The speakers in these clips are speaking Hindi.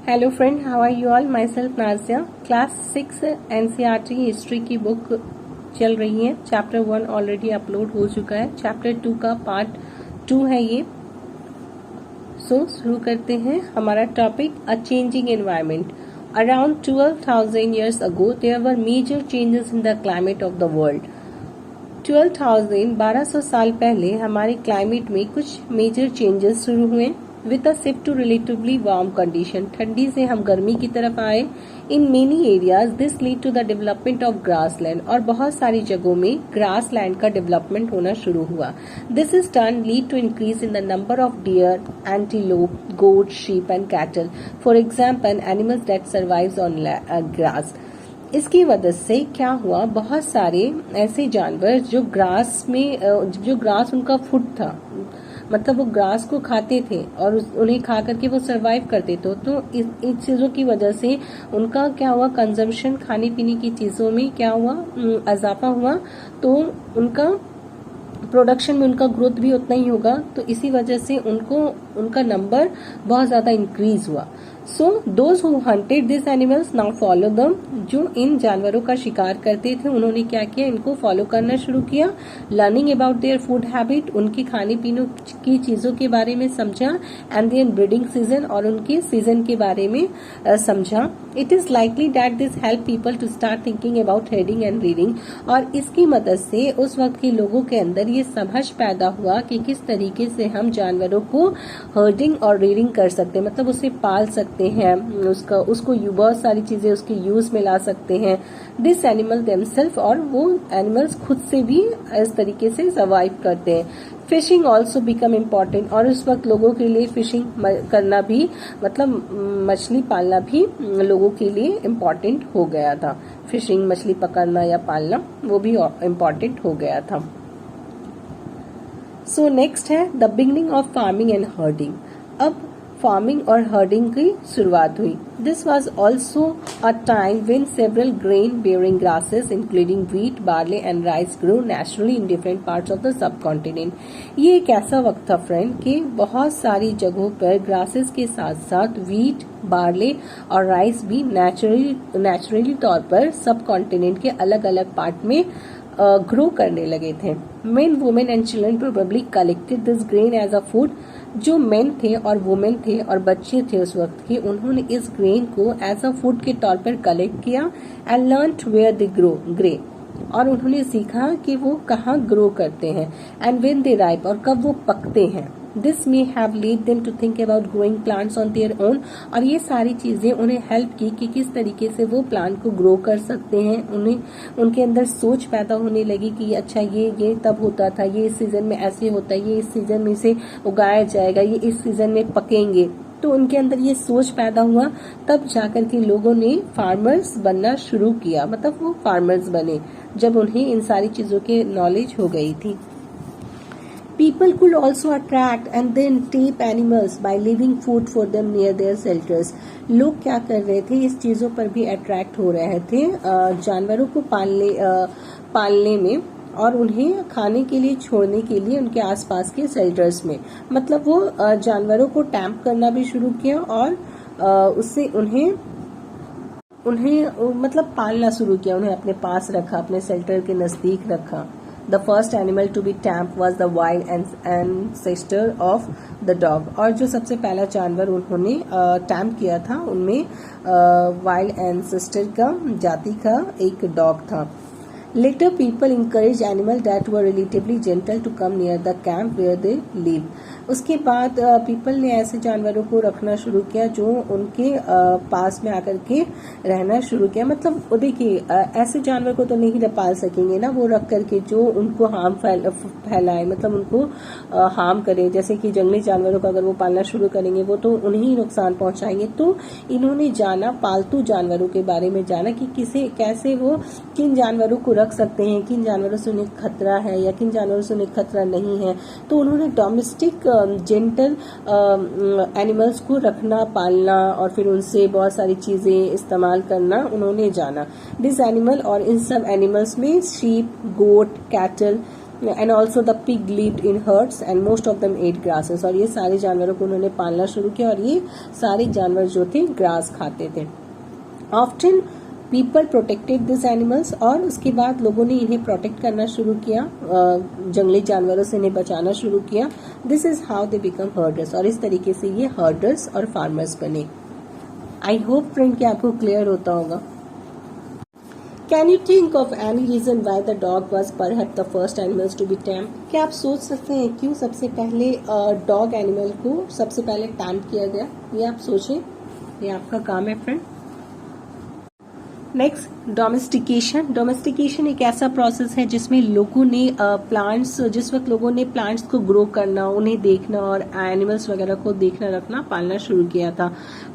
Hello friend, how are you all? My self Nazia. Class 6 NCERT history की बुक चल रही है। चैप्टर 1 ऑलरेडी अपलोड हो चुका है। चैप्टर 2 का पार्ट 2 है ये। शुरू करते हैं। हमारा topic a changing environment. Around 12,000 years ago there were major changes in the climate of the world। 12,000 साल पहले हमारे क्लाइमेट में कुछ मेजर चेंजेस शुरू हुए। With a shift to relatively warm condition, ठंडी से हम गर्मी की तरफ आए। In many areas this lead to the development of grassland, और बहुत सारी जगहों में ग्रासलैंड का डेवलपमेंट होना शुरू हुआ। This is turn lead to increase in the number of deer, antelope, goat, sheep and cattle, for example animals that survives on grass. इसकी वजह से क्या हुआ, बहुत सारे ऐसे जानवर जो ग्रास में जो ग्रास उनका फूड था, मतलब वो ग्रास को खाते थे और उन्हें खा करके वो सरवाइव करते थे। तो इन चीजों की वजह से उनका क्या हुआ, कंजम्पशन, खाने पीने की चीजों में क्या हुआ, इजाफा हुआ। तो उनका प्रोडक्शन में उनका ग्रोथ भी उतना ही होगा। तो इसी वजह से उनका नंबर बहुत ज्यादा इंक्रीज हुआ। So those who hunted this animals now follow them, जो इन जानवरों का शिकार करते थे उन्होंने क्या किया, इनको फॉलो करना शुरू किया। Learning about their food habit, उनके खाने पीने की चीजों के बारे में समझा। एंड देयर ब्रीडिंग सीजन, और उनके सीजन के बारे में समझा। It is likely that this help people to start thinking about herding and rearing, और इसकी मदद से उस वक्त के लोगों के अंदर ये समझ पैदा हुआ कि किस तरीके से हम जानवरों को हर्डिंग और रीडिंग कर सकते हैं, मतलब उसे पाल सकते हैं, उसको बहुत सारी चीजें उसके यूज में ला सकते हैं। दिस एनिमल देमसेल्फ, और वो एनिमल्स खुद से भी इस तरीके से सर्वाइव करते हैं। फिशिंग ऑल्सो बिकम इम्पोर्टेंट, और उस वक्त लोगों के लिए फिशिंग करना भी, मतलब मछली पालना भी लोगों के लिए इम्पोर्टेंट हो गया था। फिशिंग, मछली पकड़ना या पालना, वो भी इम्पोर्टेंट हो गया था। सो नेक्स्ट है the beginning of farming and herding. अब फार्मिंग और हर्डिंग की शुरुआत हुई। This was also a time when several grain bearing grasses including wheat, barley and rice grow naturally in different parts of the sub continent. ये एक ऐसा वक्त था फ्रेंड कि बहुत सारी जगहों पर ग्रासेस के साथ साथ व्हीट, बार्ले और राइस भी नेचुरली तौर पर सब कॉन्टिनेंट के अलग अलग पार्ट में ग्रो करने लगे थे। Men, women and children probably collected this grain as a food. जो मेन थे और वुमेन थे और बच्चे थे उस वक्त के, उन्होंने इस ग्रेन को एज अ फूड के तौर पर कलेक्ट किया। And learned where they grew, और उन्होंने सीखा कि वो कहाँ ग्रो करते हैं। एंड व्हेन दे राइप, और कब वो पकते हैं। This may have lead them to think about growing plants on their own, और ये सारी चीजें उन्हें हेल्प की कि किस तरीके से वो प्लांट को ग्रो कर सकते हैं। उनके अंदर सोच पैदा होने लगी कि अच्छा ये तब होता था, ये इस सीजन में ऐसे होता है, ये इस सीजन में से उगाया जाएगा, ये इस सीजन में पकेंगे। तो उनके अंदर ये सोच पैदा हुआ। तब जाकर के लोगों ने फार्मर्स बनना शुरू किया, मतलब वो फार्मर्स बने जब उन्हें इन सारी चीजों की नॉलेज हो गई थी। People could also attract and then tame animals by leaving food for them near their shelters। लोग क्या कर रहे थे, इस चीजों पर भी अट्रैक्ट हो रहे थे जानवरों को पालने में, और उन्हें खाने के लिए छोड़ने के लिए उनके आसपास के शेल्टर्स में। मतलब वो जानवरों को टैम्प करना भी शुरू किया, और उससे उन्हें मतलब पालना शुरू किया, उन्हें अपने पास रखा, अपने शेल्टर के नजदीक रखा। The first animal to be tamed was the wild ancestor of the dog। और जो सबसे पहला जानवर उन्होंने टैम किया था, उनमें वाइल्ड एंसेस्टर का जाति का एक डॉग था। Later people encouraged animals that were relatively gentle to come near the camp where they live। उसके बाद पीपल ने ऐसे जानवरों को रखना शुरू किया जो उनके पास में आकर के रहना शुरू किया। मतलब देखिए, ऐसे जानवर को तो नहीं पाल सकेंगे ना वो रख करके जो उनको हार्म फैलाए, मतलब उनको हार्म करे। जैसे कि जंगली जानवरों को अगर वो पालना शुरू करेंगे वो तो उन्हें ही नुकसान पहुंचाएंगे। तो इन्होंने जाना, पालतू जानवरों के बारे में जाना कि कैसे वो किन जानवरों को रख सकते हैं, किन जानवरों से उन्हें खतरा है या किन जानवरों से उन्हें खतरा नहीं है। तो उन्होंने डोमेस्टिक जेंटल एनिमल्स को रखना, पालना, और फिर उनसे बहुत सारी चीजें इस्तेमाल करना उन्होंने जाना। दिस एनिमल, और इन सब एनिमल्स में sheep, goat, cattle, and also the pig lived in herds and most of them ate grasses, और ये सारे जानवरों को उन्होंने पालना शुरू किया और ये सारे जानवर जो थे ग्रास खाते थे. Often people protected this animals, और उसके बाद लोगों ने इन्हें प्रोटेक्ट करना शुरू किया, जंगली जानवरों से इन्हें बचाना शुरू किया. This is how they become herders, और इस तरीके से ये हर्डर्स और फार्मर्स बने. आई होप फ्रेंड कि आपको क्लियर होता होगा. Can you think of any reason why the dog was perhaps the first animals to be tame? क्या आप सोच सकते हैं क्यों सबसे पहले डॉग एनिमल को सबसे पहले टैम किया गया? ये आप सोचें, ये आपका काम है फ्रेंड. Next, domestication. डोमेस्टिकेशन एक ऐसा प्रोसेस है जिसमें लोगों ने प्लांट्स, जिस वक्त लोगों ने प्लांट्स को ग्रो करना, उन्हें देखना और एनिमल्स वगैरह को देखना रखना पालना शुरू किया था.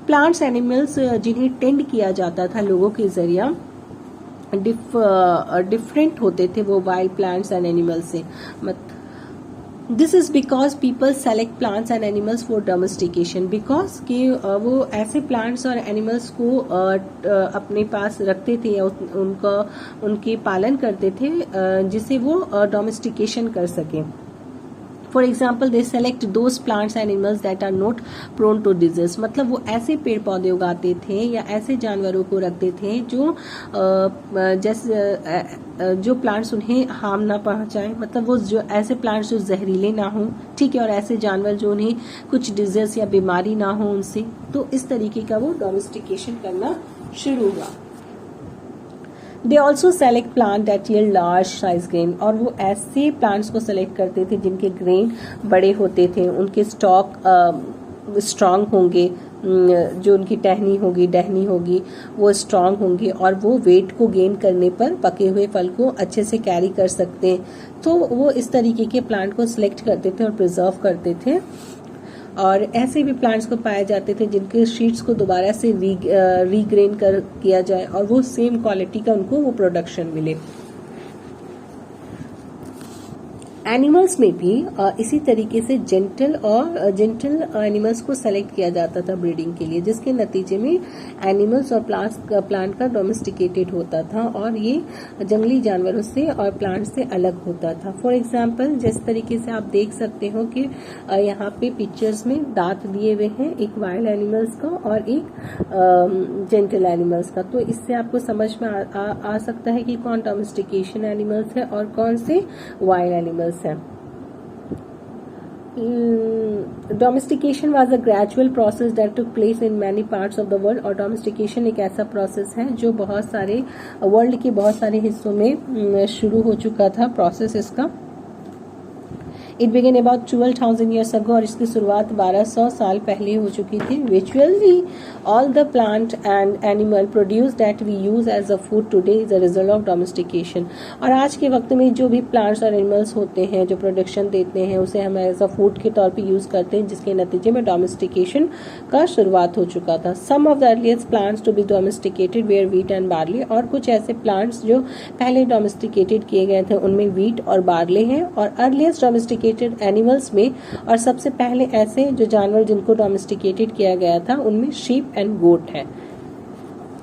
प्लांट्स एनिमल्स जिन्हें टेंड किया जाता था लोगों के जरिए डिफरेंट होते थे वो वाइल्ड प्लांट्स एंड एनिमल्स से. This is because people select plants and animals for domestication, because कि वो ऐसे प्लांट्स और एनिमल्स को अपने पास रखते थे या उनके पालन करते थे जिसे वो डोमेस्टिकेशन कर सके. For example they select those plants and animals that are not prone to disease, मतलब वो ऐसे पेड़ पौधे उगाते थे या ऐसे जानवरों को रखते थे जो जैसे जो प्लांट्स उन्हें हार्म ना पहुंचाए, मतलब वो जो ऐसे प्लांट्स जो जहरीले ना हो, ठीक है, और ऐसे जानवर जो उन्हें कुछ डिजीज या बीमारी ना हो उनसे. तो इस तरीके का वो डोमेस्टिकेशन करना शुरू हुआ. They also select plant that yield large size grain, और वो ऐसे प्लांट्स को सेलेक्ट करते थे जिनके ग्रेन बड़े होते थे, उनके स्टॉक स्ट्रांग होंगे, जो उनकी टहनी होगी वो स्ट्रांग होंगी और वो वेट को गेन करने पर पके हुए फल को अच्छे से कैरी कर सकते हैं. तो वो इस तरीके के प्लांट को सिलेक्ट करते थे और प्रिजर्व करते थे. और ऐसे भी प्लांट्स को पाए जाते थे जिनके शीट्स को दोबारा से रीग्रेन किया जाए और वो सेम क्वालिटी का उनको वो प्रोडक्शन मिले. एनिमल्स में भी इसी तरीके से जेंटल एनिमल्स को सेलेक्ट किया जाता था ब्रीडिंग के लिए, जिसके नतीजे में एनिमल्स और प्लांट का डोमेस्टिकेटेड होता था और ये जंगली जानवरों से और प्लांट से अलग होता था. फॉर एग्जांपल जिस तरीके से आप देख सकते हो कि यहाँ पे पिक्चर्स में दांत दिए हुए हैं, एक वाइल्ड एनिमल्स का और एक जेंटल एनिमल्स का. तो इससे आपको समझ में आ सकता है कि कौन डोमेस्टिकेशन एनिमल्स है और कौन से वाइल्ड एनिमल्स है. Domestication was a gradual process that took place in many parts of the world, और डोमेस्टिकेशन एक ऐसा प्रोसेस है जो बहुत सारे वर्ल्ड के बहुत सारे हिस्सों में शुरू हो चुका था प्रोसेस इसका. It began about 12,000 years ago, और इसकी शुरुआत 1200 साल पहले हो चुकी थी. विजुअली all the plant and animal produce that we use as a food today is a result of domestication. और आज के वक्त में जो भी प्लांट्स और एनिमल्स होते हैं जो प्रोडक्शन देते हैं उसे हम एज अ फूड के तौर पे यूज करते हैं, जिसके नतीजे में डोमेस्टिकेशन का शुरुआत हो चुका था. Some of the earliest plants to be domesticated were wheat and barley, और कुछ ऐसे प्लांट्स जो पहले डोमेस्टिकेटेड किए गए थे उनमें व्हीट और बार्ले हैं. और अर्लीस्ट डोमेस्टिकेटेड एनिमल्स में और सबसे पहले ऐसे जो जानवर जिनको डोमेस्टिकेटेड किया गया था उनमें शीप एंड गोट है,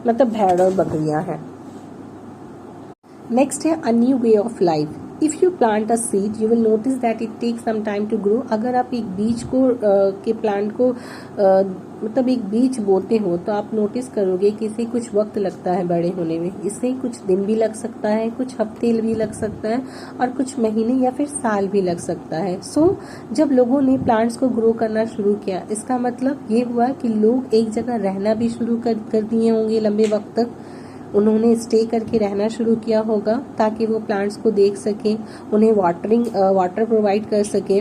मतलब भेड़ और बकरियां हैं. नेक्स्ट है a new way of life. If you plant a seed you will notice that it takes some time to grow. अगर आप एक बीज को के प्लांट को मतलब एक बीज बोते हो तो आप नोटिस करोगे कि इसे कुछ वक्त लगता है बड़े होने में. इसे कुछ दिन भी लग सकता है, कुछ हफ्ते भी लग सकता है और कुछ महीने या फिर साल भी लग सकता है. सो जब लोगों ने प्लांट्स को ग्रो करना शुरू किया, इसका मतलब ये हुआ कि लोग एक जगह रहना भी शुरू कर दिए होंगे. लंबे वक्त तक उन्होंने स्टे करके रहना शुरू किया होगा ताकि वो प्लांट्स को देख सकें, उन्हें वाटर प्रोवाइड कर सके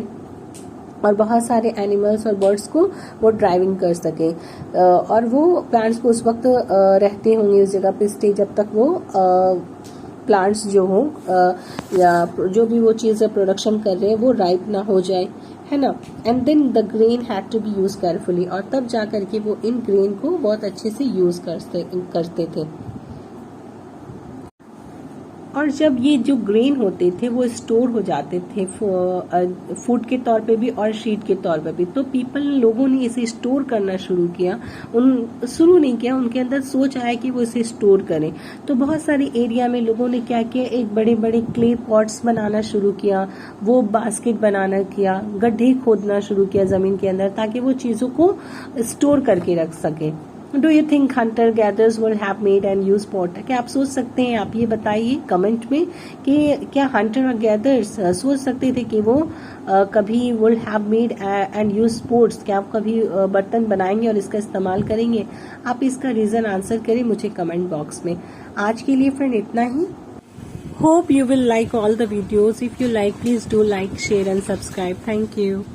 और बहुत सारे एनिमल्स और बर्ड्स को वो ड्राइविंग कर सके. और वो प्लांट्स को उस वक्त रहते होंगे उस जगह पे स्टे जब तक वो प्लांट्स जो हो या जो भी वो चीज़ प्रोडक्शन कर रहे हैं वो राइप ना हो जाए, है ना. And then the grain had to be use carefully, और तब जा करके वो इन ग्रेन को बहुत अच्छे से यूज करते थे. और जब ये जो ग्रेन होते थे वो स्टोर हो जाते थे फूड के तौर पे भी और शीट के तौर पे भी, तो लोगों ने इसे स्टोर करना शुरू किया। उनके अंदर सोच आया कि वो इसे स्टोर करें। तो बहुत सारे एरिया में लोगों ने क्या किया, एक बड़े बड़े क्ले पॉट्स बनाना शुरू किया, वो बास्केट बनाना किया, गड्ढे खोदना शुरू किया जमीन के अंदर, ताकि वो चीजों को स्टोर करके रख सके। Do you think Hunter gathers will have made and use pot? क्या आप सोच सकते हैं? आप ये बताइए कमेंट में कि क्या हंटर और गैदर्स सोच सकते थे कि वो कभी will have made and use pots, क्या आप कभी बर्तन बनाएंगे और इसका इस्तेमाल करेंगे? आप इसका रीजन आंसर करें मुझे कमेंट बॉक्स में। आज के लिए फ्रेंड इतना ही। Hope you will like all the videos. If you like, please do like, share and subscribe. Thank you.